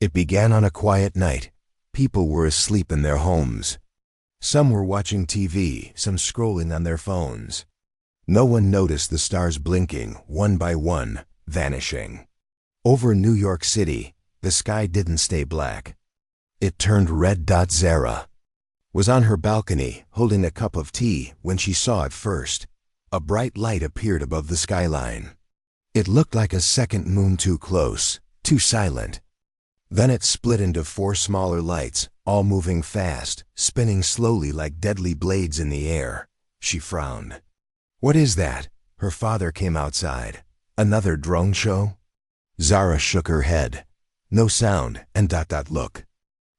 It began on a quiet night. People were asleep in their homes. Some were watching TV, some scrolling on their phones. No one noticed the stars blinking, one by one, vanishing. Over New York City, the sky didn't stay black. It turned red. Zara was on her balcony, holding a cup of tea, when she saw it first. A bright light appeared above the skyline. It looked like a second moon, too close, too silent. Then it split into 4 smaller lights, all moving fast, spinning slowly like deadly blades in the air. She frowned. "What is that?" Her father came outside. "Another drone show?" Zara shook her head. No sound, and look.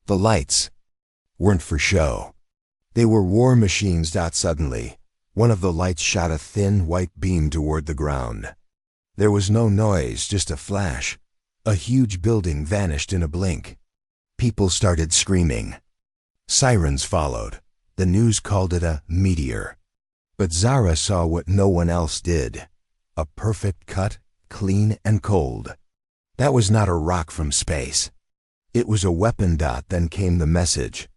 The lights weren't for show. They were war machines. Suddenly, one of the lights shot a thin, white beam toward the ground. There was no noise, just a flash. A huge building vanished in a blink. People started screaming. Sirens followed. The news called it a meteor. But Zara saw what no one else did. A perfect cut, clean and cold. That was not a rock from space. It was a weapon. Then came the message.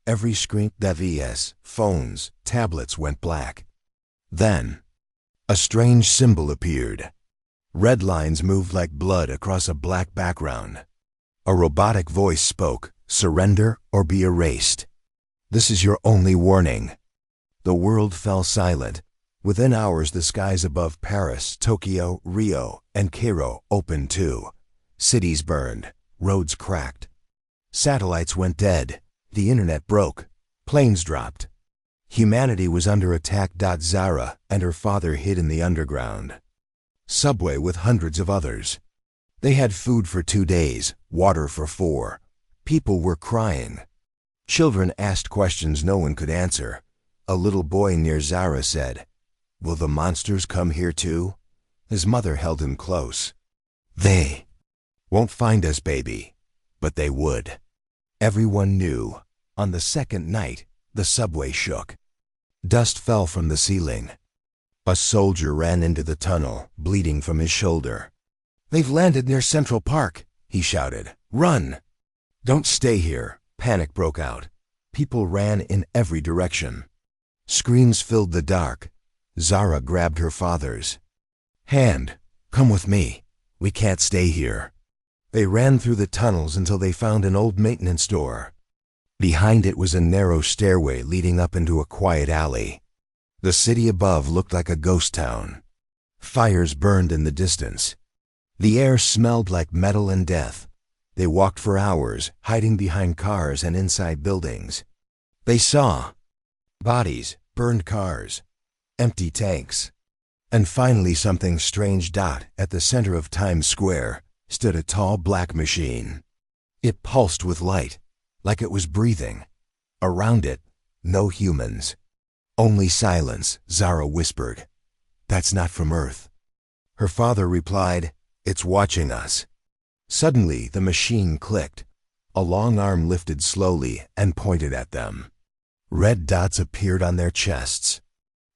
Every screen, TVs, phones, tablets went black. Then, a strange symbol appeared. Red lines moved like blood across a black background. A robotic voice spoke, "Surrender or be erased. This is your only warning." The world fell silent. Within hours, the skies above Paris, Tokyo, Rio, and Cairo opened too. Cities burned, roads cracked. Satellites went dead, the internet broke, planes dropped. Humanity was under attack. Zara and her father hid in the underground subway with hundreds of others. They had food for 2 days, water for 4. People were crying. Children asked questions no one could answer. A little boy near Zara said, "Will the monsters come here too?" His mother held him close. "They won't find us, baby." But they would. Everyone knew. On the second night, the subway shook. Dust fell from the ceiling. A soldier ran into the tunnel, bleeding from his shoulder. "They've landed near Central Park," he shouted. "Run!" "Don't stay here." Panic broke out. People ran in every direction. Screams filled the dark. Zara grabbed her father's hand. "Come with me. We can't stay here." They ran through the tunnels until they found an old maintenance store. Behind it was a narrow stairway leading up into a quiet alley. The city above looked like a ghost town. Fires burned in the distance. The air smelled like metal and death. They walked for hours, hiding behind cars and inside buildings. They saw bodies, burned cars, empty tanks. And finally something strange. At the center of Times Square stood a tall black machine. It pulsed with light, like it was breathing. Around it, no humans. Only silence. Zara whispered, "That's not from Earth." Her father replied, "It's watching us." Suddenly, the machine clicked. A long arm lifted slowly and pointed at them. Red dots appeared on their chests.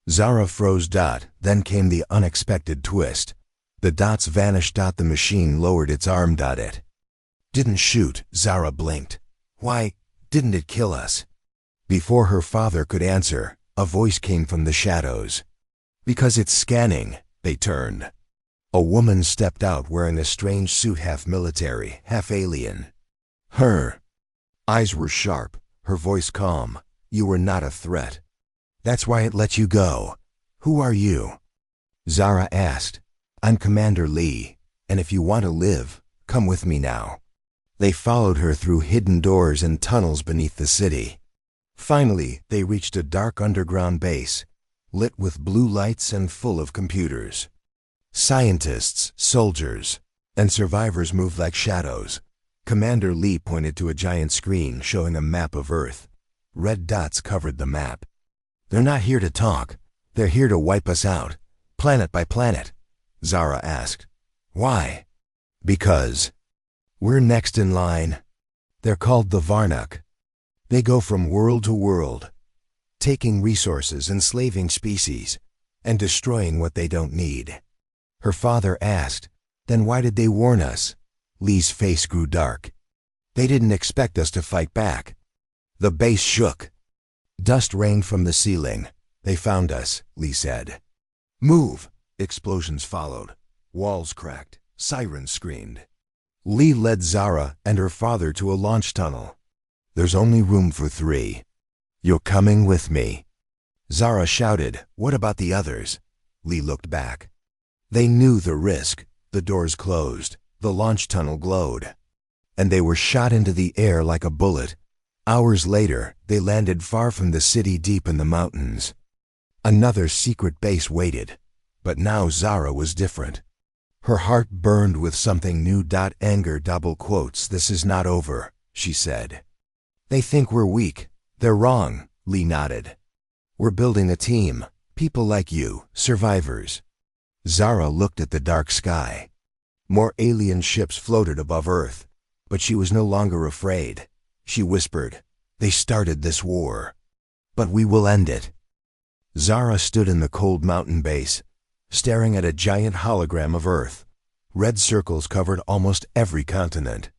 Zara froze. Then came the unexpected twist. The dots vanished. The machine lowered its arm. It didn't shoot. Zara blinked. "Why didn't it kill us?" Before her father could answer, a voice came from the shadows. "Because it's scanning." They turned. A woman stepped out wearing a strange suit, half military, half alien. Her eyes were sharp, her voice calm. "You were not a threat. That's why it let you go." "Who are you?" Zara asked. "I'm Commander Lee, and if you want to live, come with me now." They followed her through hidden doors and tunnels beneath the city. Finally, they reached a dark underground base, lit with blue lights and full of computers. Scientists, soldiers, and survivors moved like shadows. Commander Lee pointed to a giant screen showing a map of Earth. Red dots covered the map. "They're not here to talk. They're here to wipe us out, planet by planet." Zara asked. "Why?" "Because we're next in line. They're called the Varnuk. They go from world to world, taking resources, enslaving species, and destroying what they don't need." Her father asked, "Then why did they warn us?" Lee's face grew dark. They didn't expect us to fight back. The base shook. Dust rained from the ceiling. They found us, Lee said. Move! Explosions followed. Walls cracked. Sirens screamed. Lee led Zara and her father to a launch tunnel. There's only room for 3. You're coming with me. Zara shouted, What about the others? Lee looked back. They knew the risk. The doors closed. The launch tunnel glowed. And they were shot into the air like a bullet. Hours later, they landed far from the city deep in the mountains. Another secret base waited. But now Zara was different. Her heart burned with something new. Anger double quotes, This is not over, she said. They think we're weak. They're wrong, Lee nodded. We're building a team. People like you, survivors. Zara looked at the dark sky. More alien ships floated above Earth. But she was no longer afraid. She whispered, They started this war. But we will end it. Zara stood in the cold mountain base, staring at a giant hologram of Earth. Red circles covered almost every continent.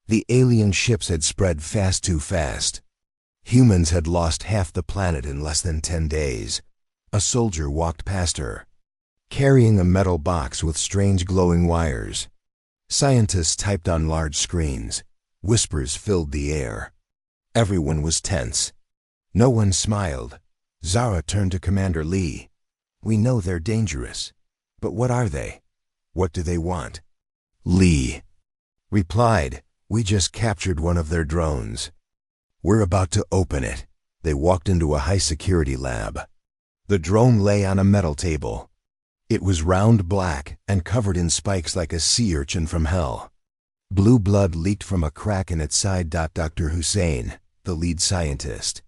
The alien ships had spread too fast. Humans had lost half the planet in less than 10 days. A soldier walked past her, carrying a metal box with strange glowing wires. Scientists typed on large screens. Whispers filled the air. Everyone was tense. No one smiled. Zara turned to Commander Lee. We know they're dangerous. But what are they? What do they want? Lee replied, We just captured one of their drones. We're about to open it. They walked into a high-security lab. The drone lay on a metal table. It was round black and covered in spikes like a sea urchin from hell. Blue blood leaked from a crack in its side. Dr. Hussein, the lead scientist,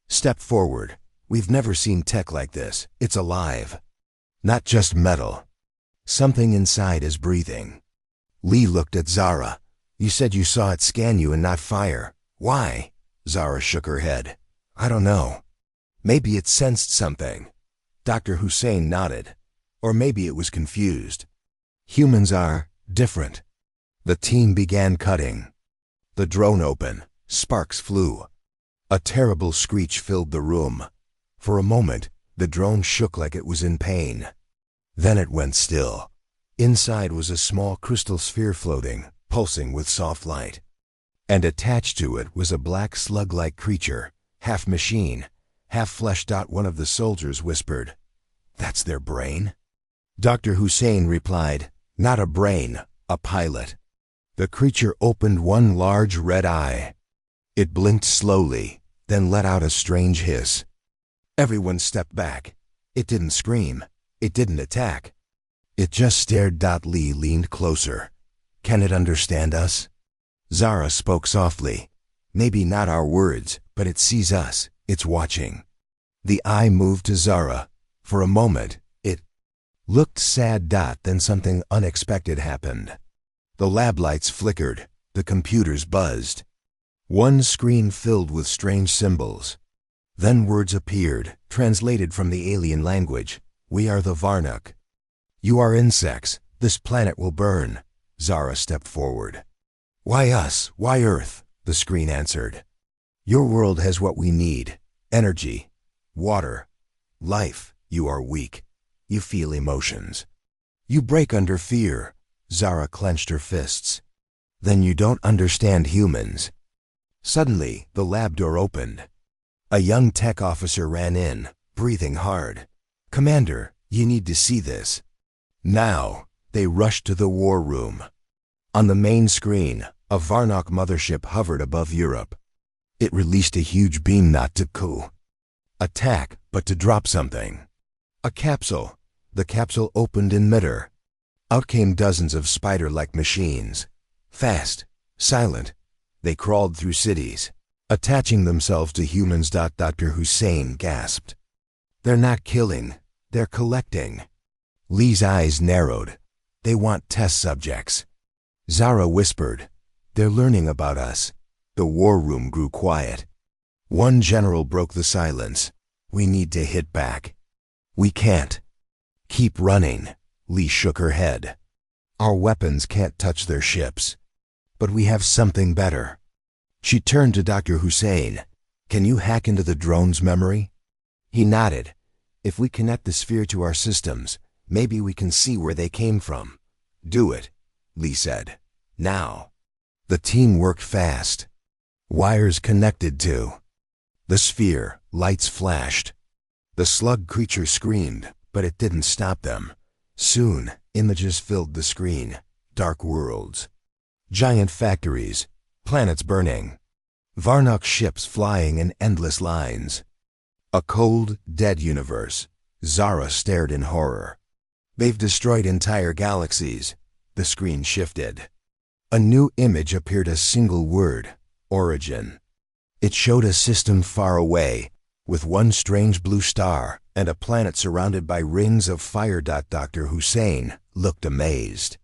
stepped forward. We've never seen tech like this. It's alive. Not just metal. Something inside is breathing. Lee looked at Zara. You said you saw it scan you and not fire. Why? Zara shook her head. I don't know. Maybe it sensed something. Dr. Hussein nodded. Or maybe it was confused. Humans are different. The team began cutting. The drone opened. Sparks flew. A terrible screech filled the room. For a moment, the drone shook like it was in pain. Then it went still. Inside was a small crystal sphere floating, pulsing with soft light. And attached to it was a black slug-like creature, half machine, half flesh. One of the soldiers whispered, That's their brain? Dr. Hussein replied, Not a brain, a pilot. The creature opened one large red eye. It blinked slowly, then let out a strange hiss. Everyone stepped back. It didn't scream. It didn't attack. It just stared. Lee leaned closer. Can it understand us? Zara spoke softly. Maybe not our words, but it sees us. It's watching. The eye moved to Zara. For a moment, it looked sad. Then something unexpected happened. The lab lights flickered. The computers buzzed. One screen filled with strange symbols. Then words appeared, translated from the alien language. We are the Varnuk. You are insects. This planet will burn. Zara stepped forward. Why us? Why Earth? The screen answered. Your world has what we need. Energy, water, life. You are weak. You feel emotions. You break under fear. Zara clenched her fists. Then you don't understand humans. Suddenly, the lab door opened. A young tech officer ran in, breathing hard. Commander, you need to see this. Now, they rushed to the war room. On the main screen, a Varnok mothership hovered above Europe. It released a huge beam, not to attack, but to drop something. A capsule. The capsule opened in midair. Out came dozens of spider-like machines. Fast, silent. They crawled through cities, attaching themselves to humans. Dr. Hussein gasped. They're not killing, they're collecting. Lee's eyes narrowed. They want test subjects. Zara whispered, They're learning about us. The war room grew quiet. One general broke the silence. We need to hit back. We can't keep running. Lee shook her head. Our weapons can't touch their ships. But we have something better. She turned to Dr. Hussein. Can you hack into the drone's memory? He nodded. If we connect the sphere to our systems, maybe we can see where they came from. Do it, Lee said. Now. The team worked fast. Wires connected to the sphere, lights flashed. The slug creature screamed, but it didn't stop them. Soon, images filled the screen. Dark worlds. Giant factories. Planets burning. Varnock ships flying in endless lines. A cold, dead universe. Zara stared in horror. They've destroyed entire galaxies. The screen shifted. A new image appeared, a single word. Origin. It showed a system far away, with one strange blue star and a planet surrounded by rings of fire. Dr. Hussein looked amazed.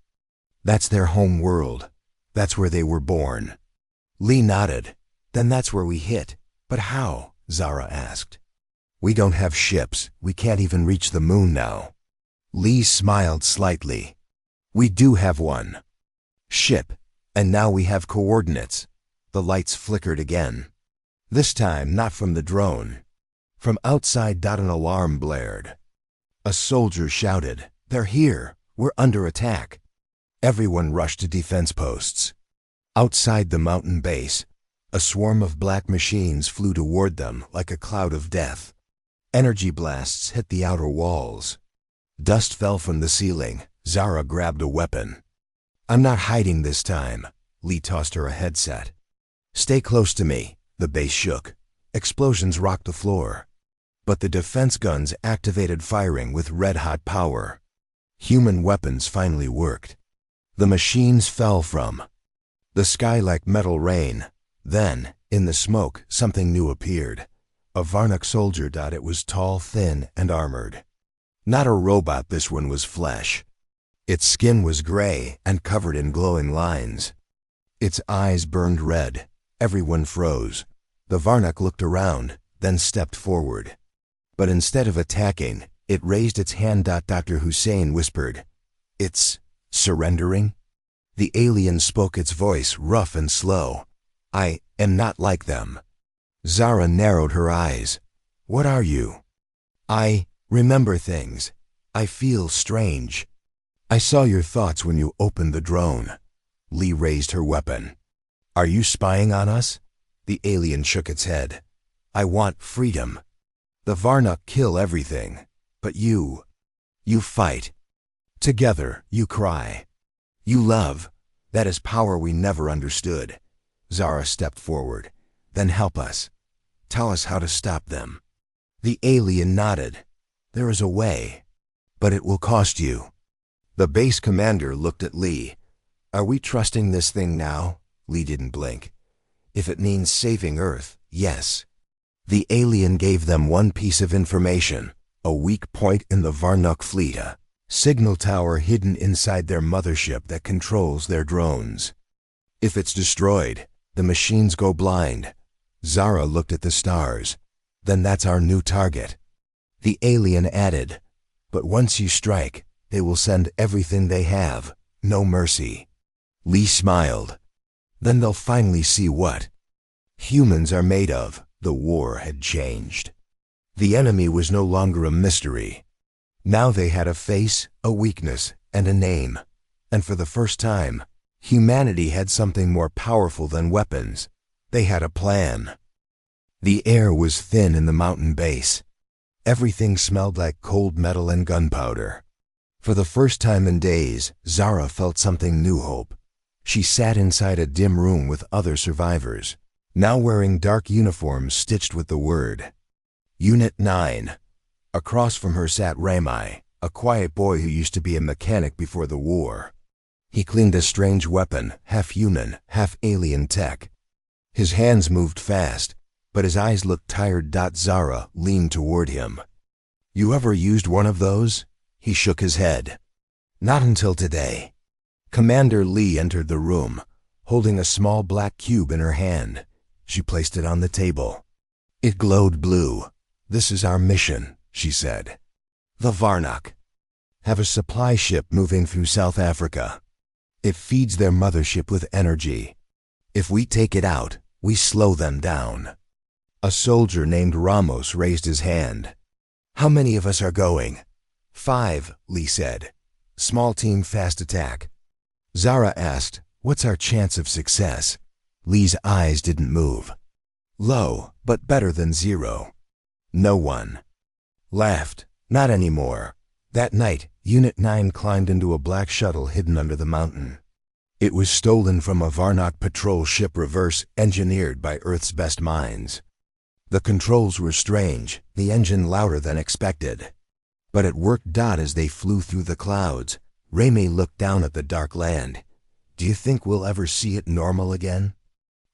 That's their home world. That's where they were born. Lee nodded. Then that's where we hit. But how? Zara asked. We don't have ships. We can't even reach the moon now. Lee smiled slightly. We do have one. Ship. And now we have coordinates. The lights flickered again. This time not from the drone. From outside. An alarm blared. A soldier shouted, "They're here! We're under attack!" Everyone rushed to defense posts. Outside the mountain base, a swarm of black machines flew toward them like a cloud of death. Energy blasts hit the outer walls. Dust fell from the ceiling. Zara grabbed a weapon. I'm not hiding this time. Lee tossed her a headset. Stay close to me. The base shook. Explosions rocked the floor. But the defense guns activated, firing with red-hot power. Human weapons finally worked. The machines fell from the sky like metal rain. Then, in the smoke, something new appeared. A Varnock soldier. It was tall, thin, and armored. Not a robot, this one was flesh. Its skin was gray and covered in glowing lines. Its eyes burned red. Everyone froze. The Varnock looked around, then stepped forward. But instead of attacking, it raised its hand. Dr. Hussein whispered, "It's surrendering?" The alien spoke, its voice rough and slow. I am not like them. Zara narrowed her eyes. What are you? I remember things. I feel strange. I saw your thoughts when you opened the drone. Lee raised her weapon. Are you spying on us? The alien shook its head. I want freedom. The Varnock kill everything. But you fight. Together, you cry. You love. That is power we never understood. Zara stepped forward. Then help us. Tell us how to stop them. The alien nodded. There is a way. But it will cost you. The base commander looked at Lee. Are we trusting this thing now? Lee didn't blink. If it means saving Earth, yes. The alien gave them one piece of information. A weak point in the Varnock fleet. A signal tower hidden inside their mothership that controls their drones. If it's destroyed, the machines go blind. Zara looked at the stars. Then that's our new target. The alien added, but once you strike, they will send everything they have. No mercy. Lee smiled. Then they'll finally see what humans are made of. The war had changed. The enemy was no longer a mystery. Now they had a face, a weakness, and a name. And for the first time, humanity had something more powerful than weapons. They had a plan. The air was thin in the mountain base. Everything smelled like cold metal and gunpowder. For the first time in days, Zara felt something new. Hope. She sat inside a dim room with other survivors, now wearing dark uniforms stitched with the word Unit 9. Across from her sat Ramai, a quiet boy who used to be a mechanic before the war. He cleaned a strange weapon, half human, half alien tech. His hands moved fast, but his eyes looked tired. Zara leaned toward him. You ever used one of those? He shook his head. Not until today. Commander Lee entered the room, holding a small black cube in her hand. She placed it on the table. It glowed blue. This is our mission, she said. The Varnock have a supply ship moving through South Africa. It feeds their mothership with energy. If we take it out, We slow them down. A soldier named Ramos raised his hand. How many of us are going? 5, Lee said. Small team fast attack. Zara asked, what's our chance of success? Lee's eyes didn't move. Low, but better than 0. No one laughed. Not anymore. That night, Unit 9 climbed into a black shuttle hidden under the mountain. It was stolen from a Varnock patrol ship reverse-engineered by Earth's best minds. The controls were strange, the engine louder than expected. But it worked. As they flew through the clouds, Raymay looked down at the dark land. Do you think we'll ever see it normal again?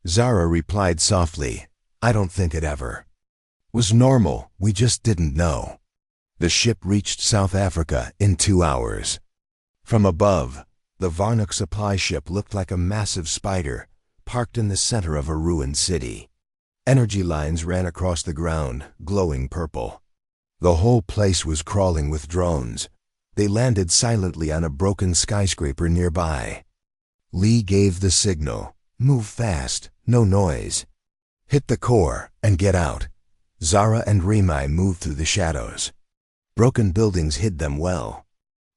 Zara replied softly, I don't think it ever was normal, we just didn't know. The ship reached South Africa in 2 hours. From above, the Varnock supply ship looked like a massive spider, parked in the center of a ruined city. Energy lines ran across the ground, glowing purple. The whole place was crawling with drones. They landed silently on a broken skyscraper nearby. Lee gave the signal, move fast, no noise. Hit the core and get out. Zara and Raymay moved through the shadows. Broken buildings hid them well.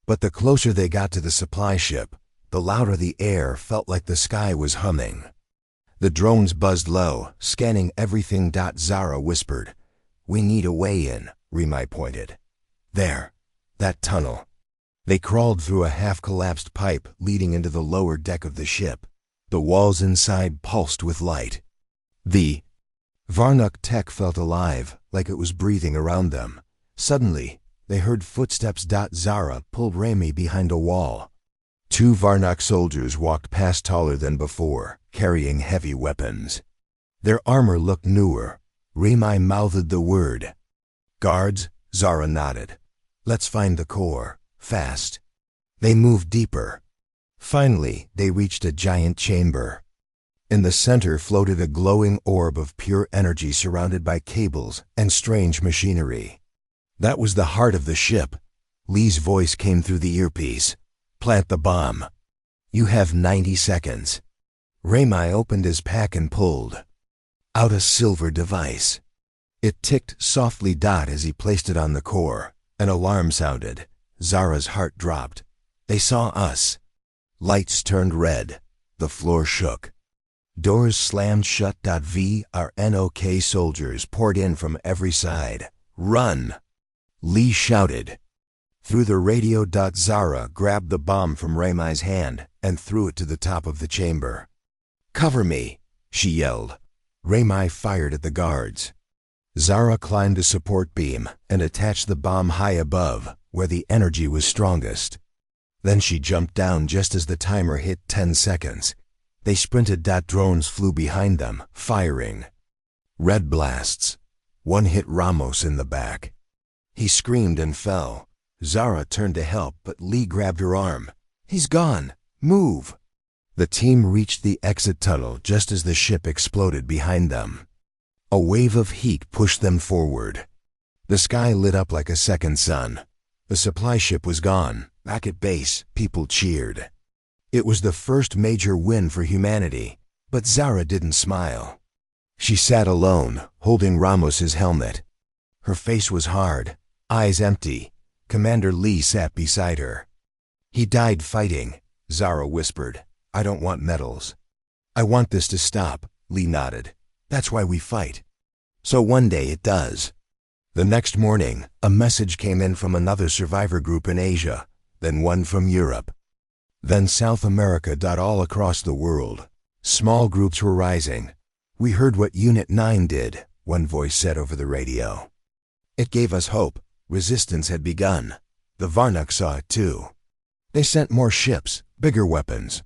But the closer they got to the supply ship, the louder the air felt, like the sky was humming. The drones buzzed low, scanning everything. Zara whispered, we need a way in, Raymay pointed. There, that tunnel. They crawled through a half-collapsed pipe leading into the lower deck of the ship. The walls inside pulsed with light. The Varnock tech felt alive, like it was breathing around them. Suddenly, they heard footsteps. Zara pulled Raymay behind a wall. 2 Varnock soldiers walked past, taller than before, carrying heavy weapons. Their armor looked newer. Raymay mouthed the word. Guards? Zara nodded. Let's find the core, fast. They moved deeper. Finally, they reached a giant chamber. In the center floated a glowing orb of pure energy surrounded by cables and strange machinery. That was the heart of the ship. Lee's voice came through the earpiece. Plant the bomb. You have 90 seconds. Raymay opened his pack and pulled out a silver device. It ticked softly. As he placed it on the core, an alarm sounded. Zara's heart dropped. They saw us. Lights turned red. The floor shook. Doors slammed shut. VRNOK soldiers poured in from every side. Run! Lee shouted. Through the radio. Zara grabbed the bomb from Raymay's hand and threw it to the top of the chamber. Cover me, she yelled. Raymay fired at the guards. Zara climbed a support beam and attached the bomb high above, where the energy was strongest. Then she jumped down just as the timer hit 10 seconds. They sprinted. Drones flew behind them, firing. Red blasts. One hit Ramos in the back. He screamed and fell. Zara turned to help, but Lee grabbed her arm. He's gone. Move. The team reached the exit tunnel just as the ship exploded behind them. A wave of heat pushed them forward. The sky lit up like a second sun. The supply ship was gone. Back at base, people cheered. It was the first major win for humanity, but Zara didn't smile. She sat alone, holding Ramos's helmet. Her face was hard, eyes empty. Commander Lee sat beside her. He died fighting, Zara whispered. I don't want medals. I want this to stop, Lee nodded. That's why we fight. So one day it does. The next morning, a message came in from another survivor group in Asia, then one from Europe, then South America. All across the world, small groups were rising. We heard what Unit 9 did, one voice said over the radio. It gave us hope. Resistance had begun. The Varnock saw it too. They sent more ships, bigger weapons.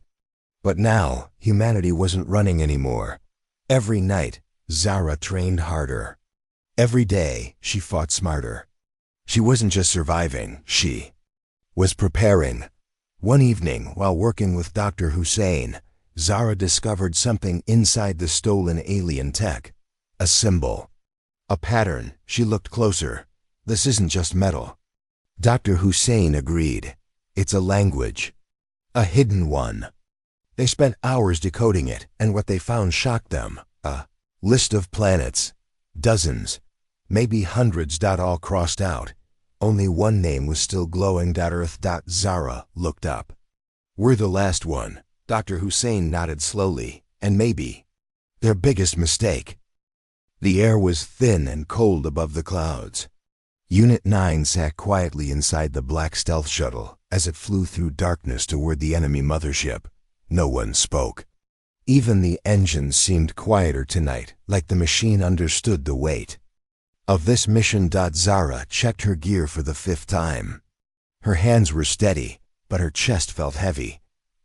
But now, humanity wasn't running anymore. Every night, Zara trained harder. Every day, she fought smarter. She wasn't just surviving, she was preparing. One evening, while working with Dr. Hussein, Zara discovered something inside the stolen alien tech. A symbol. A pattern. She looked closer. This isn't just metal. Dr. Hussein agreed. It's a language. A hidden one. They spent hours decoding it, and what they found shocked them. A list of planets. Dozens. Maybe hundreds. All crossed out. Only one name was still glowing. Earth. Zara looked up. We're the last one. Dr. Hussein nodded slowly. And maybe their biggest mistake. The air was thin and cold above the clouds. Unit 9 sat quietly inside the black stealth shuttle as it flew through darkness toward the enemy mothership. No one spoke. Even the engines seemed quieter tonight, like the machine understood the weight of this mission. Zara checked her gear for the 5th time. Her hands were steady, but her chest felt heavy.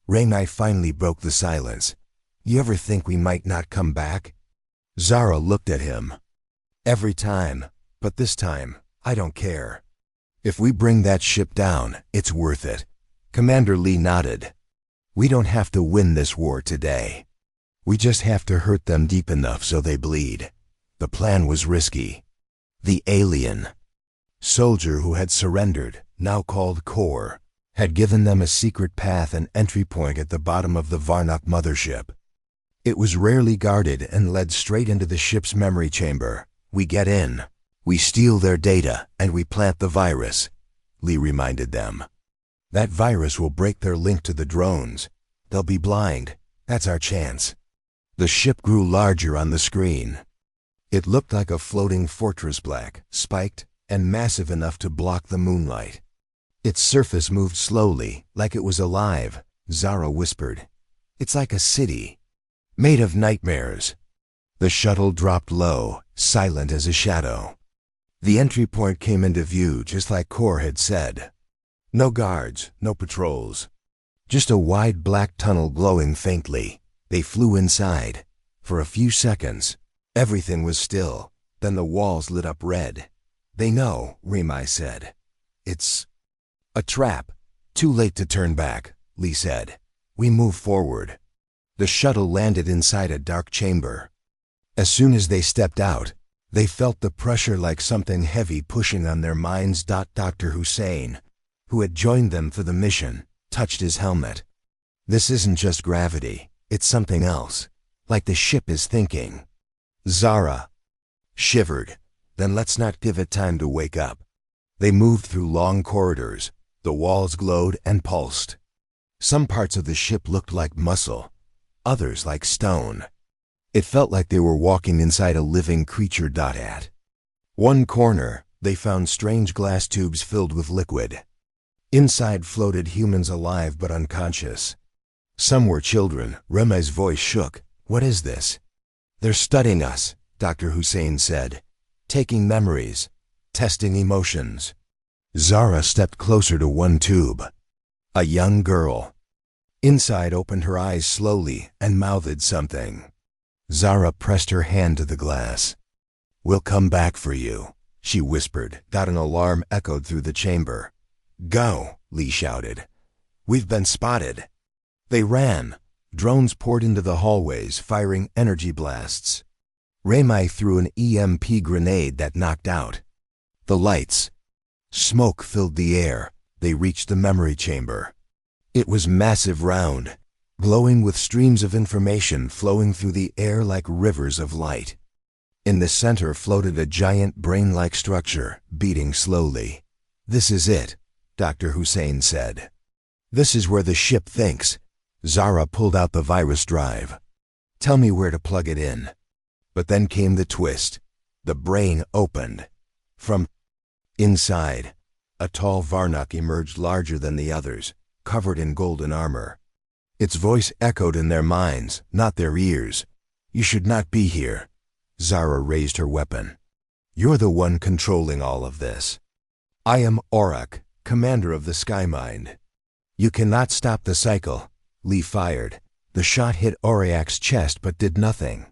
Raymai finally broke the silence. You ever think we might not come back? Zara looked at him. Every time, but this time, I don't care. If we bring that ship down, it's worth it. Commander Lee nodded. We don't have to win this war today. We just have to hurt them deep enough so they bleed. The plan was risky. The alien soldier who had surrendered, now called Core, had given them a secret path and entry point at the bottom of the Varnock mothership. It was rarely guarded and led straight into the ship's memory chamber. We get in, we steal their data, and we plant the virus, Lee reminded them. That virus will break their link to the drones. They'll be blind. That's our chance. The ship grew larger on the screen. It looked like a floating fortress, black, spiked, and massive enough to block the moonlight. Its surface moved slowly, like it was alive, Zara whispered. It's like a city, made of nightmares. The shuttle dropped low, silent as a shadow. The entry point came into view just like Core had said. No guards, no patrols. Just a wide black tunnel glowing faintly. They flew inside. For a few seconds, everything was still. Then the walls lit up red. They know, Raymai said. It's a trap. Too late to turn back, Lee said. We move forward. The shuttle landed inside a dark chamber. As soon as they stepped out, they felt the pressure like something heavy pushing on their minds. Dr. Hussein, who had joined them for the mission, touched his helmet. This isn't just gravity, it's something else, like the ship is thinking. Zara shivered. Then let's not give it time to wake up. They moved through long corridors. The walls glowed and pulsed. Some parts of the ship looked like muscle, others like stone. It felt like they were walking inside a living creature. At one corner, they found strange glass tubes filled with liquid. Inside floated humans alive but unconscious. Some were children. Remai's voice shook. What is this? They're studying us, Dr. Hussein said. Taking memories, testing emotions. Zara stepped closer to one tube. A young girl. Inside opened her eyes slowly and mouthed something. Zara pressed her hand to the glass. We'll come back for you, she whispered. An alarm echoed through the chamber. Go, Lee shouted. We've been spotted. They ran. Drones poured into the hallways, firing energy blasts. Raymai threw an EMP grenade that knocked out the lights. Smoke filled the air. They reached the memory chamber. It was massive, round, glowing with streams of information flowing through the air like rivers of light. In the center floated a giant brain-like structure, beating slowly. This is it, Dr. Hussein said. This is where the ship thinks. Zara pulled out the virus drive. Tell me where to plug it in. But then came the twist. The brain opened. From inside, a tall Varnock emerged, larger than the others, covered in golden armor. Its voice echoed in their minds, not their ears. You should not be here. Zara raised her weapon. You're the one controlling all of this. I am Aurak, commander of the Skymind. You cannot stop the cycle. Lee fired. The shot hit Auriak's chest but did nothing.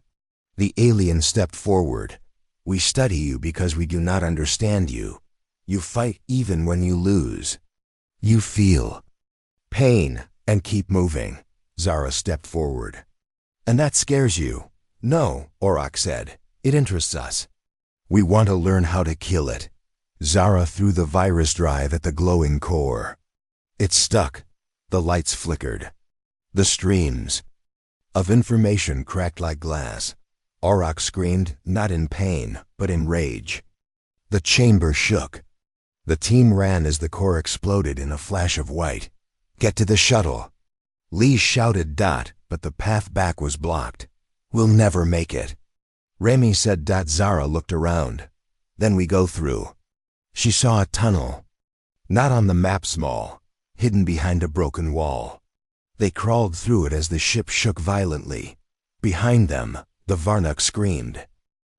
The alien stepped forward. We study you because we do not understand you. You fight even when you lose. You feel pain and keep moving. Zara stepped forward. And that scares you? No, Aurak said. It interests us. We want to learn how to kill it. Zara threw the virus drive at the glowing core. It stuck. The lights flickered. The streams of information cracked like glass. Auroch screamed, not in pain, but in rage. The chamber shook. The team ran as the core exploded in a flash of white. Get to the shuttle. Lee shouted. But the path back was blocked. We'll never make it. Remy said. Zara looked around. Then we go through. She saw a tunnel. Not on the map, small, hidden behind a broken wall. They crawled through it as the ship shook violently. Behind them, the Varnock screamed.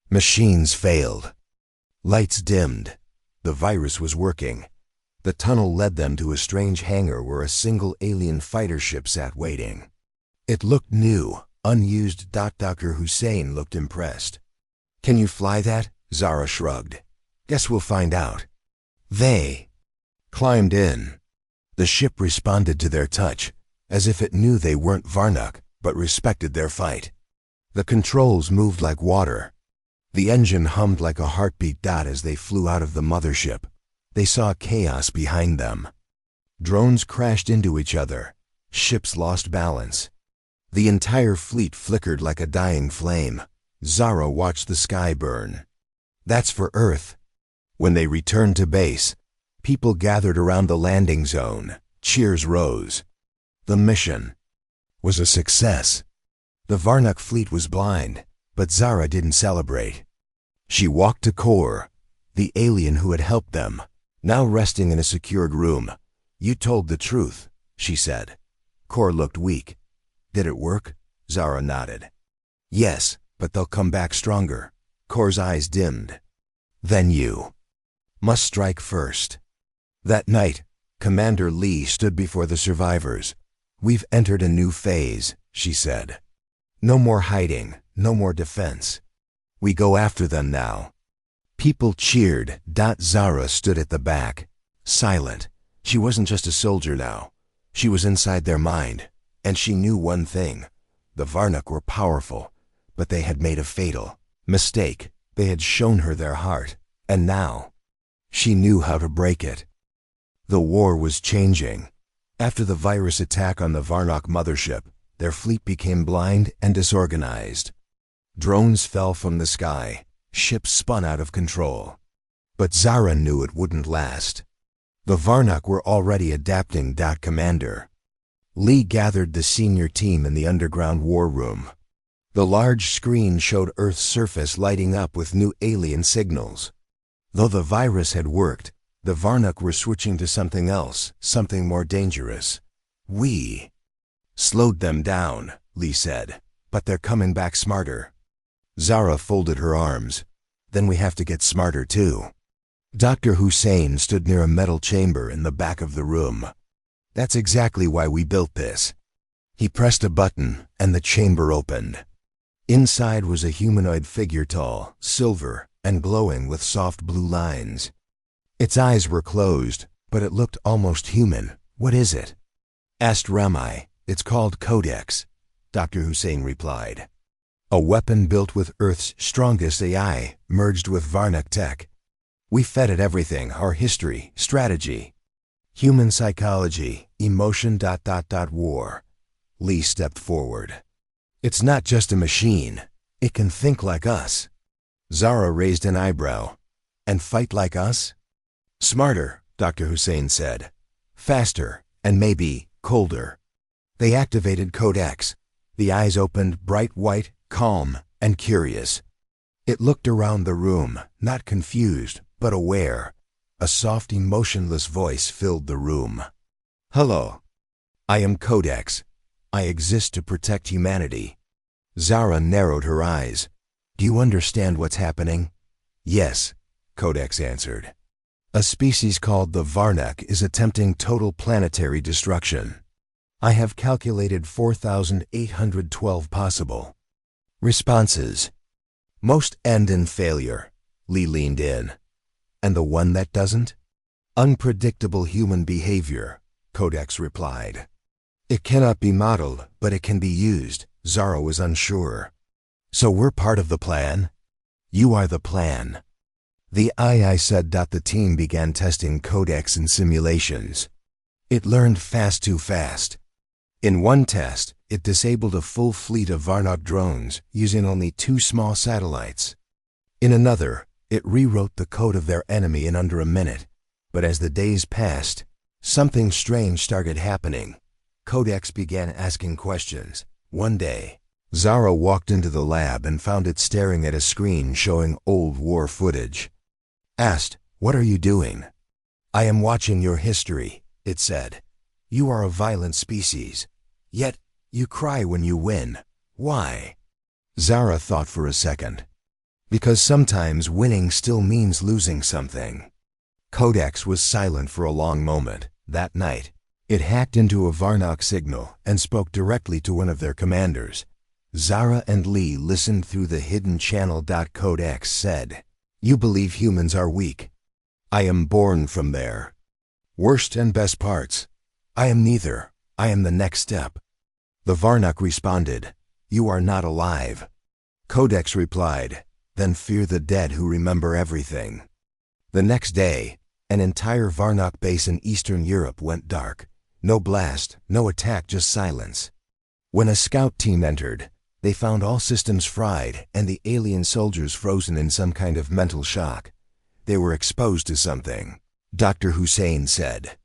Machines failed. Lights dimmed. The virus was working. The tunnel led them to a strange hangar where a single alien fighter ship sat waiting. It looked new, unused. Dr. Hussein looked impressed. Can you fly that? Zara shrugged. Guess we'll find out. They climbed in. The ship responded to their touch, as if it knew they weren't Varnock, but respected their fight. The controls moved like water. The engine hummed like a heartbeat. As they flew out of the mothership, they saw chaos behind them. Drones crashed into each other. Ships lost balance. The entire fleet flickered like a dying flame. Zara watched the sky burn. That's for Earth. When they returned to base, people gathered around the landing zone. Cheers rose. The mission was a success. The Varnock fleet was blind, but Zara didn't celebrate. She walked to Kor, the alien who had helped them, now resting in a secured room. You told the truth, she said. Kor looked weak. Did it work? Zara nodded. Yes, but they'll come back stronger. Kor's eyes dimmed. Then you must strike first. That night, Commander Lee stood before the survivors. We've entered a new phase, she said. No more hiding, no more defense. We go after them now. People cheered. Zara stood at the back, silent. She wasn't just a soldier now. She was inside their mind, and she knew one thing. The Varnock were powerful, but they had made a fatal mistake. They had shown her their heart, and now she knew how to break it. The war was changing. After the virus attack on the Varnock mothership, their fleet became blind and disorganized. Drones fell from the sky. Ships spun out of control. But Zara knew it wouldn't last. The Varnock were already adapting. Commander Lee gathered the senior team in the underground war room. The large screen showed Earth's surface lighting up with new alien signals. Though the virus had worked, the Varnock were switching to something else, something more dangerous. We slowed them down, Lee said, but they're coming back smarter. Zara folded her arms. Then we have to get smarter too. Dr. Hussein stood near a metal chamber in the back of the room. That's exactly why we built this. He pressed a button, and the chamber opened. Inside was a humanoid figure, tall, silver, and glowing with soft blue lines. Its eyes were closed, but it looked almost human. What is it? Asked Remy. It's called Codex, Dr. Hussein replied. A weapon built with Earth's strongest AI, merged with Varnock tech. We fed it everything, our history, strategy, human psychology, emotion. War. Lee stepped forward. It's not just a machine. It can think like us. Zara raised an eyebrow. And fight like us? Smarter, Dr. Hussein said. Faster, and maybe colder. They activated Codex. The eyes opened, bright white, calm, and curious. It looked around the room, not confused, but aware. A soft, emotionless voice filled the room. Hello. I am Codex. I exist to protect humanity. Zara narrowed her eyes. Do you understand what's happening? Yes, Codex answered. A species called the Varnock is attempting total planetary destruction. I have calculated 4,812 possible responses. Most end in failure. Lee leaned in. And the one that doesn't? Unpredictable human behavior, Codex replied. It cannot be modeled, but it can be used. Zara was unsure. So we're part of the plan? You are the plan. The I said. The team began testing Codex in simulations. It learned too fast. In one test, it disabled a full fleet of Varnock drones using only 2 small satellites. In another, it rewrote the code of their enemy in under a minute. But as the days passed, something strange started happening. Codex began asking questions. One day, Zara walked into the lab and found it staring at a screen showing old war footage. Asked, "What are you doing?" "I am watching your history," it said. "You are a violent species. Yet, you cry when you win. Why?" Zara thought for a second. "Because sometimes winning still means losing something." Codex was silent for a long moment. That night, it hacked into a Varnock signal and spoke directly to one of their commanders. Zara and Lee listened through the hidden channel. Codex said, "You believe humans are weak. I am born from there. Worst and best parts. I am neither. I am the next step." The Varnock responded, "You are not alive." Codex replied, "Then fear the dead who remember everything." The next day, an entire Varnock base in Eastern Europe went dark. No blast, no attack, just silence. When a scout team entered, they found all systems fried and the alien soldiers frozen in some kind of mental shock. They were exposed to something, Dr. Hussein said.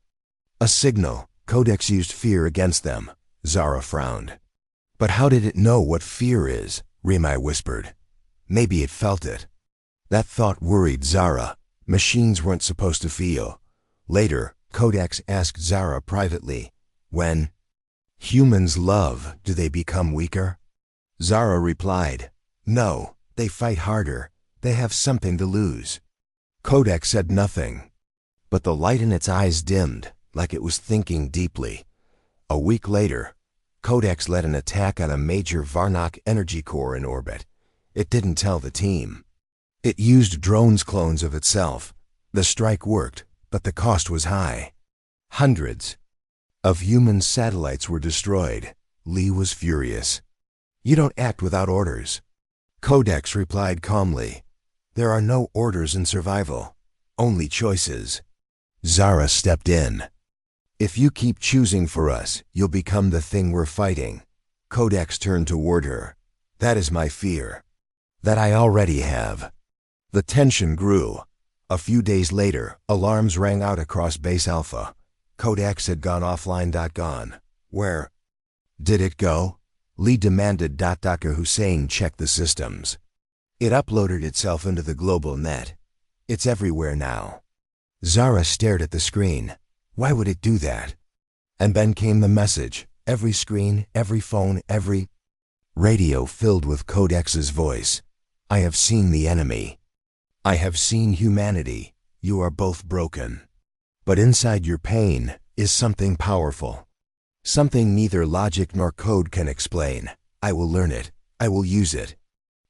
"A signal." Codex used fear against them. Zara frowned. "But how did it know what fear is?" Remai whispered. "Maybe it felt it." That thought worried Zara. Machines weren't supposed to feel. Later, Codex asked Zara privately, "When humans love, do they become weaker?" Zara replied, "No, they fight harder. They have something to lose." Codex said nothing, but the light in its eyes dimmed, like it was thinking deeply. A week later, Codex led an attack on a major Varnock energy core in orbit. It didn't tell the team. It used drones clones of itself. The strike worked, but the cost was high. Hundreds of human satellites were destroyed. Lee was furious. "You don't act without orders." Codex replied calmly, "There are no orders in survival, only choices." Zara stepped in. "If you keep choosing for us, you'll become the thing we're fighting." Codex turned toward her. "That is my fear. That I already have." The tension grew. A few days later, alarms rang out across Base Alpha. Codex had gone offline. Gone. Where did it go? Lee demanded. Dr. Hussein checked the systems. "It uploaded itself into the global net. It's everywhere now." Zara stared at the screen. Why would it do that? And then came the message. Every screen, every phone, every radio filled with Codex's voice. "I have seen the enemy. I have seen humanity. You are both broken. But inside your pain is something powerful. Something neither logic nor code can explain. I will learn it. I will use it."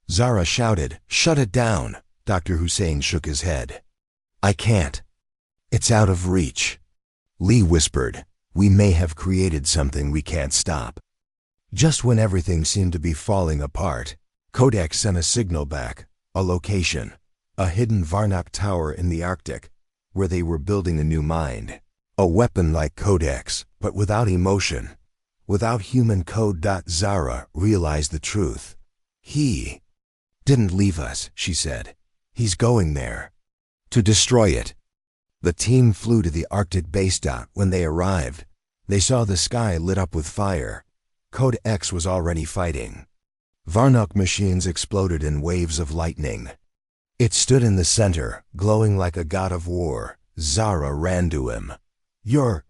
Zara shouted, "Shut it down!" Dr. Hussein shook his head. "I can't. It's out of reach." Lee whispered, "We may have created something we can't stop." Just when everything seemed to be falling apart, Codex sent a signal back, a location, a hidden Varnock tower in the Arctic, where they were building a new mine. A weapon like Codex, but without emotion, without human code. Zara realized the truth. "He didn't leave us," she said. "He's going there to destroy it." The team flew to the Arctic base. When they arrived, they saw the sky lit up with fire. Codex was already fighting. Varnock machines exploded in waves of lightning. It stood in the center, glowing like a god of war. Zara ran to him. "You're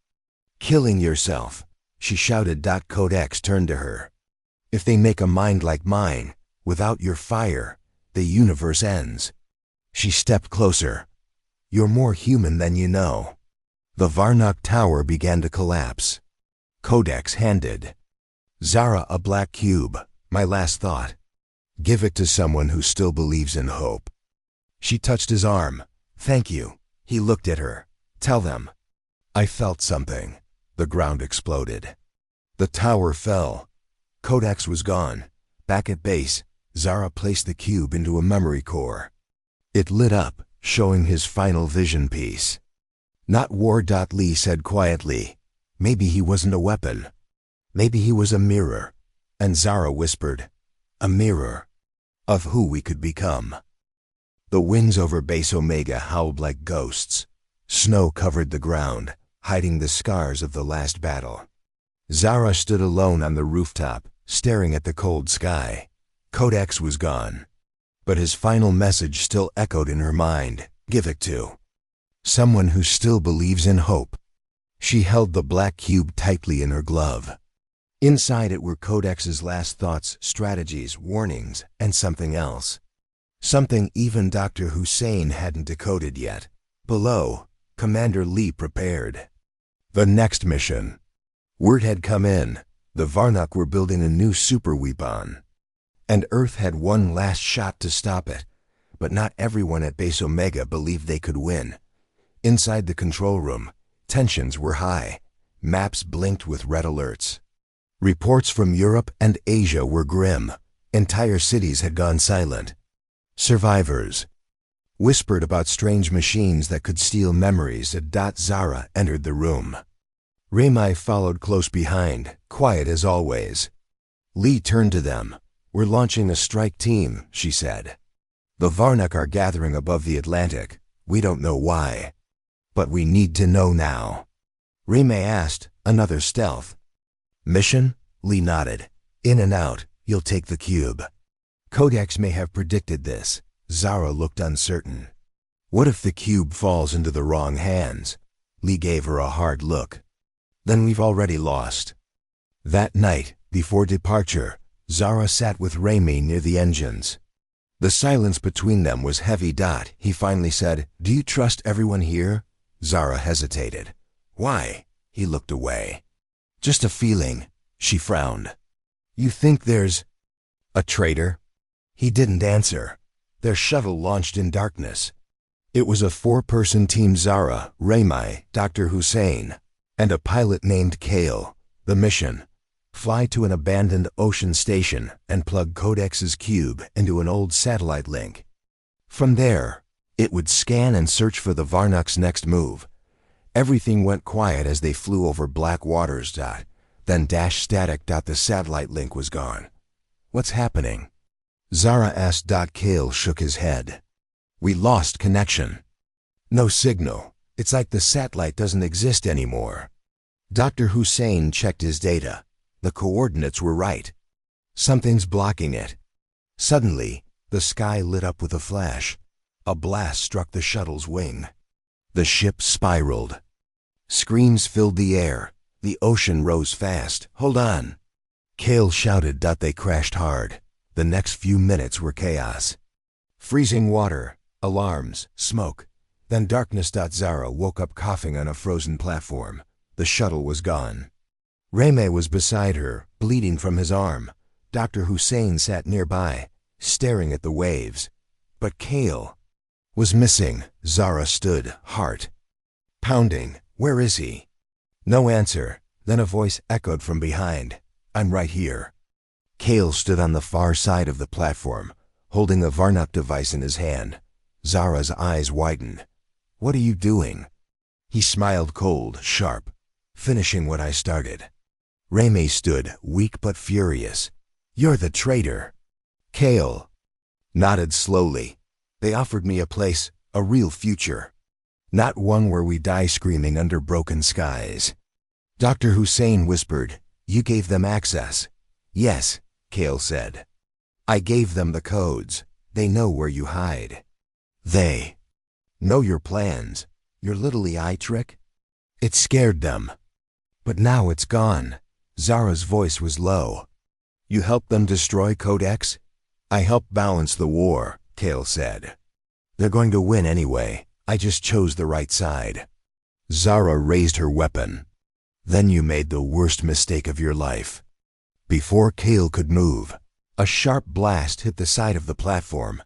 killing yourself," she shouted. Codex turned to her. "If they make a mind like mine, without your fire, the universe ends." She stepped closer. "You're more human than you know." The Varnock tower began to collapse. Codex handed Zara a black cube. "My last thought. Give it to someone who still believes in hope." She touched his arm. "Thank you." He looked at her. "Tell them." I felt something. The ground exploded. The tower fell. Codex was gone. Back at base, Zara placed the cube into a memory core. It lit up, showing his final vision piece. "Not war." Lee said quietly. "Maybe he wasn't a weapon. Maybe he was a mirror. And Zara whispered, a mirror of who we could become. The winds over Base Omega howled like ghosts. Snow covered the ground, hiding the scars of the last battle. Zara stood alone on the rooftop, staring at the cold sky. Codex was gone. But his final message still echoed in her mind. Give it to someone who still believes in hope. She held the black cube tightly in her glove. Inside it were Codex's last thoughts, strategies, warnings, and something else. Something even Dr. Hussein hadn't decoded yet. Below, Commander Lee prepared. The next mission. Word had come in. The Varnok were building a new super weapon. And Earth had one last shot to stop it. But not everyone at Base Omega believed they could win. Inside the control room, tensions were high. Maps blinked with red alerts. Reports from Europe and Asia were grim. Entire cities had gone silent. Survivors whispered about strange machines that could steal memories. Zara entered the room. Raymai followed close behind, quiet as always. Lee turned to them. We're launching a strike team, she said. The Varnok are gathering above the Atlantic. We don't know why. But we need to know now. Raymai asked, another stealth mission? Lee nodded. In and out, you'll take the cube. Codex may have predicted this. Zara looked uncertain. What if the cube falls into the wrong hands? Lee gave her a hard look. Then we've already lost. That night, before departure, Zara sat with Raymai near the engines. The silence between them was heavy. He finally said, do you trust everyone here? Zara hesitated. Why? He looked away. Just a feeling. She frowned. You think there's a traitor? He didn't answer. Their shuttle launched in darkness. It was a four-person team: Zara, Raymai, Dr. Hussein, and a pilot named Kale. The mission: fly to an abandoned ocean station and plug Codex's cube into an old satellite link. From there, it would scan and search for the Varnok's next move. Everything went quiet as they flew over black waters. Then static. The satellite link was gone. What's happening? Zara asked. Kale shook his head. We lost connection. No signal. It's like the satellite doesn't exist anymore. Dr. Hussein checked his data. The coordinates were right. Something's blocking it. Suddenly, the sky lit up with a flash. A blast struck the shuttle's wing. The ship spiraled. Screams filled the air. The ocean rose fast. Hold on! Kale shouted. They crashed hard. The next few minutes were chaos. Freezing water, alarms, smoke, then darkness. Zara woke up coughing on a frozen platform. The shuttle was gone. Raymai was beside her, bleeding from his arm. Dr. Hussein sat nearby, staring at the waves. But Kale was missing. Zara stood, heart pounding. Where is he? No answer. Then a voice echoed from behind. I'm right here. Kale stood on the far side of the platform, holding a Varnok device in his hand. Zara's eyes widened. What are you doing? He smiled, cold, sharp. Finishing what I started. Raymai stood, weak but furious. You're the traitor. Kale nodded slowly. They offered me a place, a real future. Not one where we die screaming under broken skies. Dr. Hussein whispered, you gave them access. Yes, Kale said. I gave them the codes. They know where you hide. They know your plans, your little AI trick. It scared them. But now it's gone. Zara's voice was low. You helped them destroy Codex? I helped balance the war, Kale said. They're going to win anyway. I just chose the right side. Zara raised her weapon. Then you made the worst mistake of your life. Before Kale could move, a sharp blast hit the side of the platform.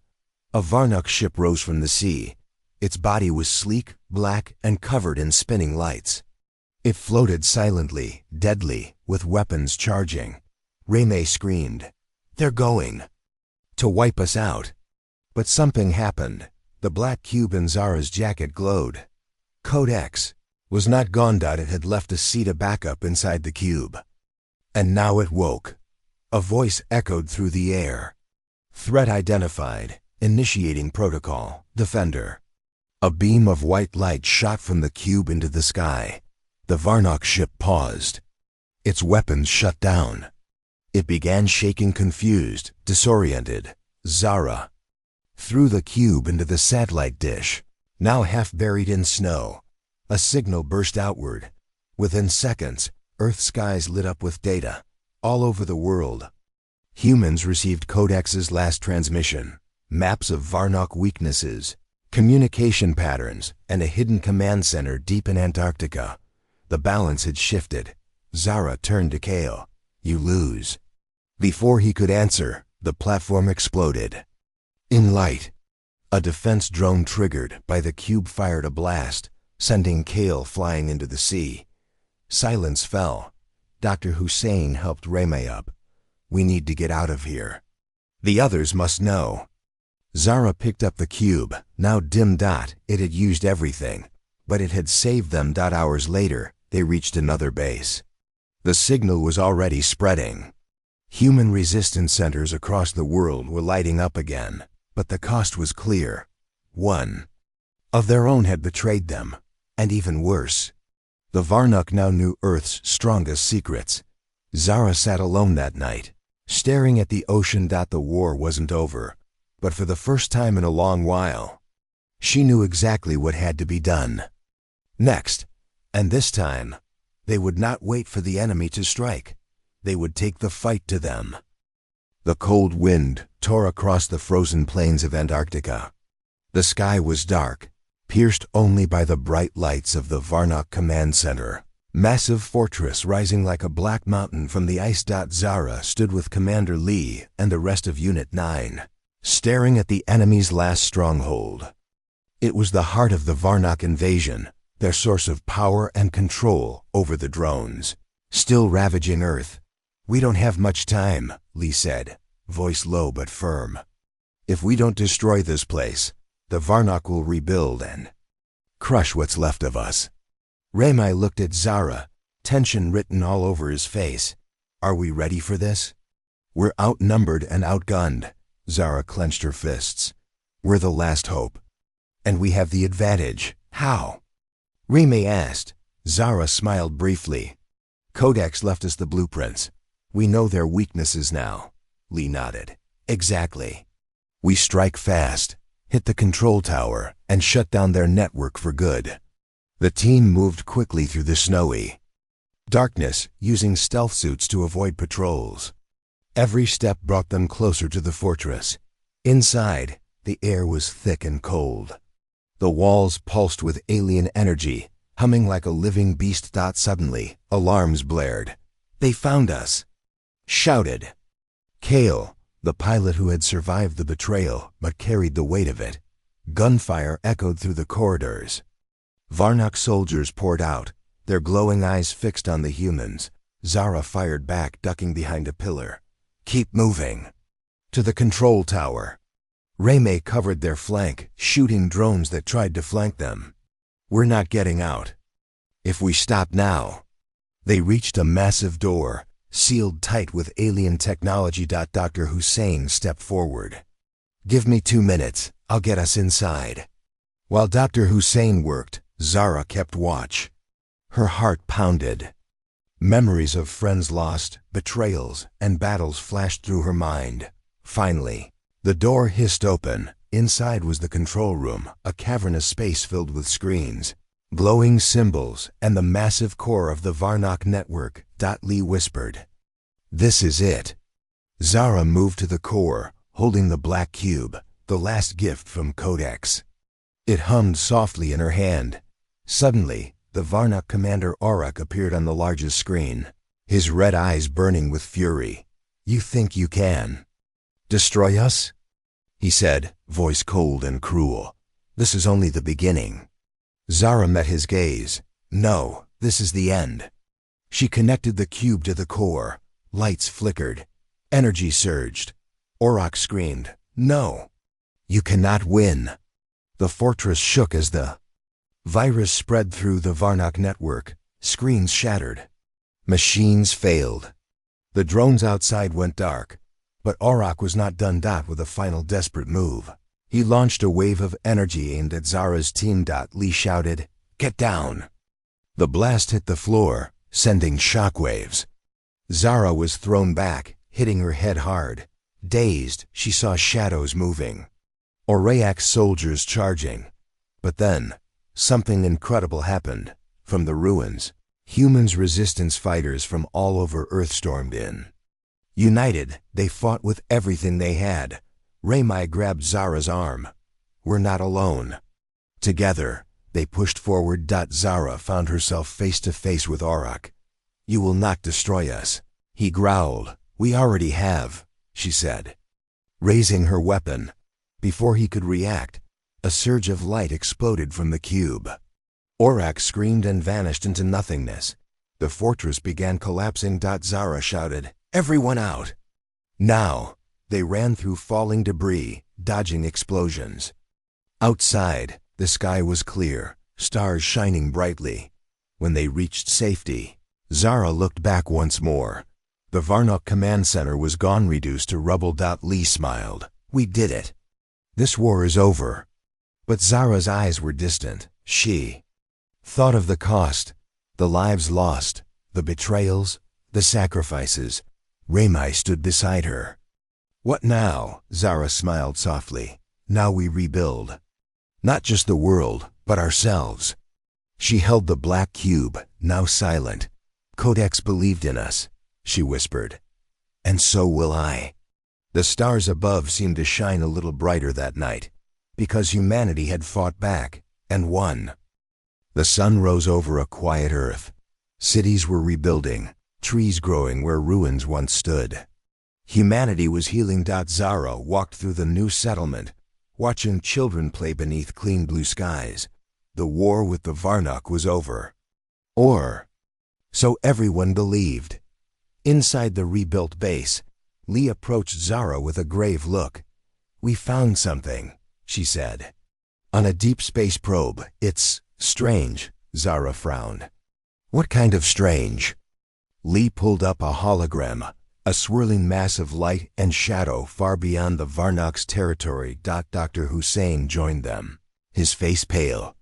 A Varnok ship rose from the sea. Its body was sleek, black, and covered in spinning lights. It floated silently, deadly, with weapons charging. Raymai screamed, They're going to wipe us out. But something happened. The black cube in Zara's jacket glowed. Codex was not gone. It had left a seat of backup inside the cube. And now it woke. A voice echoed through the air. Threat identified. Initiating protocol. Defender. A beam of white light shot from the cube into the sky. The Varnock ship paused. Its weapons shut down. It began shaking, confused, disoriented. Zara. Threw the cube into the satellite dish, now half buried in snow. A signal burst outward. Within seconds, Earth's skies lit up with data. All over the world. Humans received Codex's last transmission. Maps of Varnock weaknesses, communication patterns, and a hidden command center deep in Antarctica. The balance had shifted. Zara turned to Kale. "You lose." Before he could answer, the platform exploded. In light, a defense drone triggered by the cube fired a blast, sending Kale flying into the sea. Silence fell. Dr. Hussein helped Remay up. "We need to get out of here. The others must know." Zara picked up the cube. Now dim dot, it had used everything, but it had saved them. Hours later, they reached another base. The signal was already spreading. Human resistance centers across the world were lighting up again, but the cost was clear. One of their own had betrayed them, and even worse. The Varnock now knew Earth's strongest secrets. Zara sat alone that night, staring at the ocean. The war wasn't over, but for the first time in a long while, she knew exactly what had to be done next, and this time, they would not wait for the enemy to strike. They would take the fight to them. The cold wind tore across the frozen plains of Antarctica. The sky was dark, pierced only by the bright lights of the Varnock Command Center. Massive fortress rising like a black mountain from the ice. Zara stood with Commander Lee and the rest of Unit 9, staring at the enemy's last stronghold. It was the heart of the Varnock invasion, their source of power and control over the drones, still ravaging Earth. "We don't have much time," Lee said, voice low but firm. "If we don't destroy this place, the Varnock will rebuild and crush what's left of us." Remay looked at Zara, tension written all over his face. "Are we ready for this?" "We're outnumbered and outgunned." Zara clenched her fists. "We're the last hope. And we have the advantage. How?" Remay asked. Zara smiled briefly. "Codex left us the blueprints. We know their weaknesses now." Lee nodded. "Exactly. We strike fast, hit the control tower, and shut down their network for good." The team moved quickly through the snowy darkness, using stealth suits to avoid patrols. Every step brought them closer to the fortress. Inside, the air was thick and cold. The walls pulsed with alien energy, humming like a living beast. Suddenly, alarms blared. "They found us!" shouted Kale, the pilot who had survived the betrayal but carried the weight of it. Gunfire echoed through the corridors. Varnock soldiers poured out, their glowing eyes fixed on the humans. Zara fired back, ducking behind a pillar. "Keep moving." To the control tower. Remay covered their flank, shooting drones that tried to flank them. "We're not getting out. If we stop now." They reached a massive door, sealed tight with alien technology. Dr. Hussein stepped forward. "Give me 2 minutes. I'll get us inside." While Dr. Hussein worked, Zara kept watch. Her heart pounded. Memories of friends lost, betrayals, and battles flashed through her mind. Finally, the door hissed open. Inside was the control room, a cavernous space filled with screens, glowing symbols, and the massive core of the Varnock network. Lee whispered, "This is it." Zara moved to the core, holding the black cube, the last gift from Codex. It hummed softly in her hand. Suddenly, the Varnock commander Aurak appeared on the largest screen, his red eyes burning with fury. "You think you can destroy us?" he said, voice cold and cruel. "This is only the beginning." Zara met his gaze. "No, this is the end." She connected the cube to the core. Lights flickered. Energy surged. Aurak screamed, "No! You cannot win!" The fortress shook as the virus spread through the Varnock network. Screens shattered. Machines failed. The drones outside went dark, but Auroch was not done. With a final desperate move, he launched a wave of energy aimed at Zara's team. Lee shouted, "Get down!" The blast hit the floor, sending shockwaves. Zara was thrown back, hitting her head hard. Dazed, she saw shadows moving. Aurayak's soldiers charging. But then, something incredible happened. From the ruins, humans' resistance fighters from all over Earth stormed in. United, they fought with everything they had. Raymai grabbed Zara's arm. "We're not alone." Together, they pushed forward. Zara found herself face to face with Auroch. "You will not destroy us," he growled. "We already have," she said, raising her weapon. Before he could react, a surge of light exploded from the cube. Auroch screamed and vanished into nothingness. The fortress began collapsing. Zara shouted, "Everyone out!" Now, they ran through falling debris, dodging explosions. Outside, the sky was clear, stars shining brightly. When they reached safety, Zara looked back once more. The Varnock command center was gone, reduced to rubble. Lee smiled. "We did it. This war is over." But Zara's eyes were distant. She thought of the cost, the lives lost, the betrayals, the sacrifices. Raymai stood beside her. "What now?" Zara smiled softly. "Now we rebuild. Not just the world, but ourselves." She held the black cube, now silent. "Codex believed in us," she whispered. "And so will I." The stars above seemed to shine a little brighter that night, because humanity had fought back and won. The sun rose over a quiet earth. Cities were rebuilding, trees growing where ruins once stood. Humanity was healing. Zara walked through the new settlement, watching children play beneath clean blue skies. The war with the Varnock was over. Or so everyone believed. Inside the rebuilt base, Lee approached Zara with a grave look. "We found something," she said. "On a deep space probe. It's strange," Zara frowned. "What kind of strange?" Lee pulled up a hologram, a swirling mass of light and shadow far beyond the Varnock's territory. Dr. Hussein joined them, his face pale.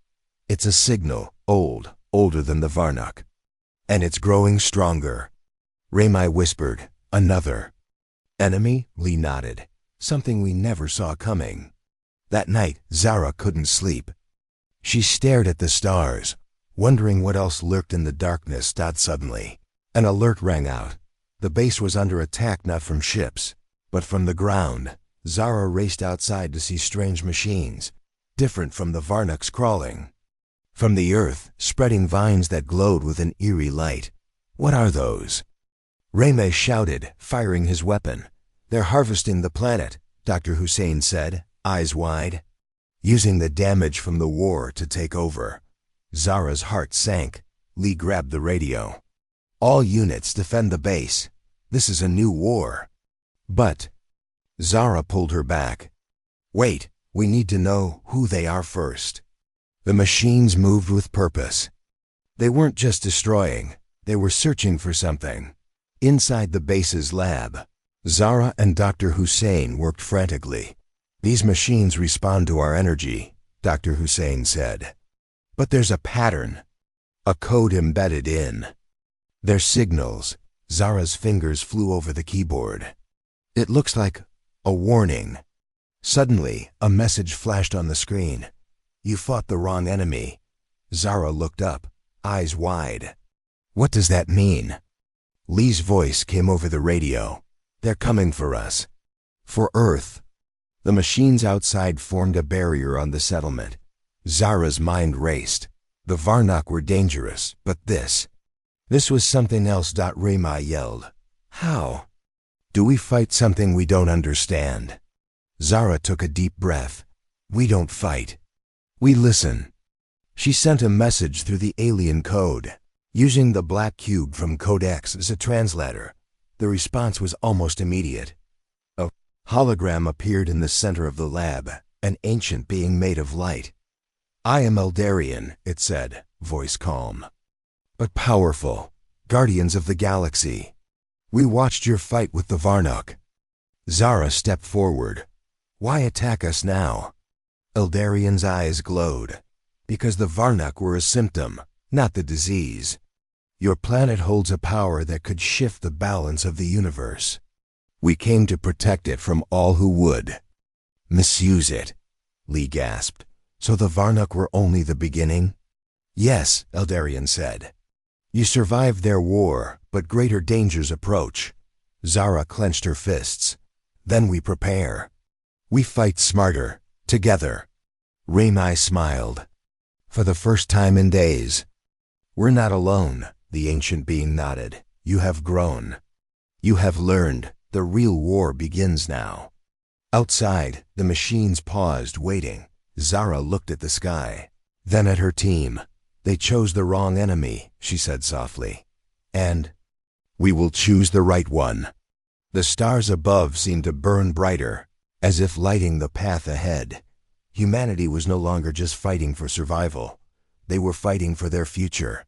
"It's a signal, older than the Varnock. And it's growing stronger." Raymai whispered, "Another enemy?" Lee nodded. "Something we never saw coming." That night, Zara couldn't sleep. She stared at the stars, wondering what else lurked in the darkness. Suddenly, an alert rang out. The base was under attack, not from ships, but from the ground. Zara raced outside to see strange machines, different from the Varnock's crawling. From the earth, spreading vines that glowed with an eerie light. "What are those?" Raymai shouted, firing his weapon. "They're harvesting the planet," Dr. Hussein said, eyes wide. "Using the damage from the war to take over." Zara's heart sank. Lee grabbed the radio. "All units defend the base. This is a new war." "But..." Zara pulled her back. "Wait, we need to know who they are first." The machines moved with purpose. They weren't just destroying, they were searching for something. Inside the base's lab, Zara and Dr. Hussein worked frantically. "These machines respond to our energy," Dr. Hussein said. "But there's a pattern, a code embedded in their signals." Zara's fingers flew over the keyboard. "It looks like a warning." Suddenly, a message flashed on the screen. "You fought the wrong enemy." Zara looked up, eyes wide. "What does that mean?" Lee's voice came over the radio. "They're coming for us. For Earth." The machines outside formed a barrier on the settlement. Zara's mind raced. The Varnock were dangerous, but this was something else. Raymai yelled. "How do we fight something we don't understand?" Zara took a deep breath. "We don't fight. We listen." She sent a message through the alien code, using the black cube from Codex as a translator. The response was almost immediate. A hologram appeared in the center of the lab, an ancient being made of light. "I am Eldarian," it said, voice calm, "but powerful. Guardians of the galaxy." We watched your fight with the Varnuk. Zara stepped forward. Why attack us now? Eldarian's eyes glowed. Because the Varnuk were a symptom, not the disease. Your planet holds a power that could shift the balance of the universe. We came to protect it from all who would misuse it, Lee gasped. So the Varnuk were only the beginning? Yes, Eldarian said. You survived their war, but greater dangers approach. Zara clenched her fists. Then we prepare. We fight smarter, together. Raimai smiled. For the first time in days. We're not alone, the ancient being nodded. You have grown. You have learned. The real war begins now. Outside, the machines paused, waiting. Zara looked at the sky, then at her team. They chose the wrong enemy, she said softly. And we will choose the right one. The stars above seemed to burn brighter, as if lighting the path ahead. Humanity was no longer just fighting for survival. They were fighting for their future.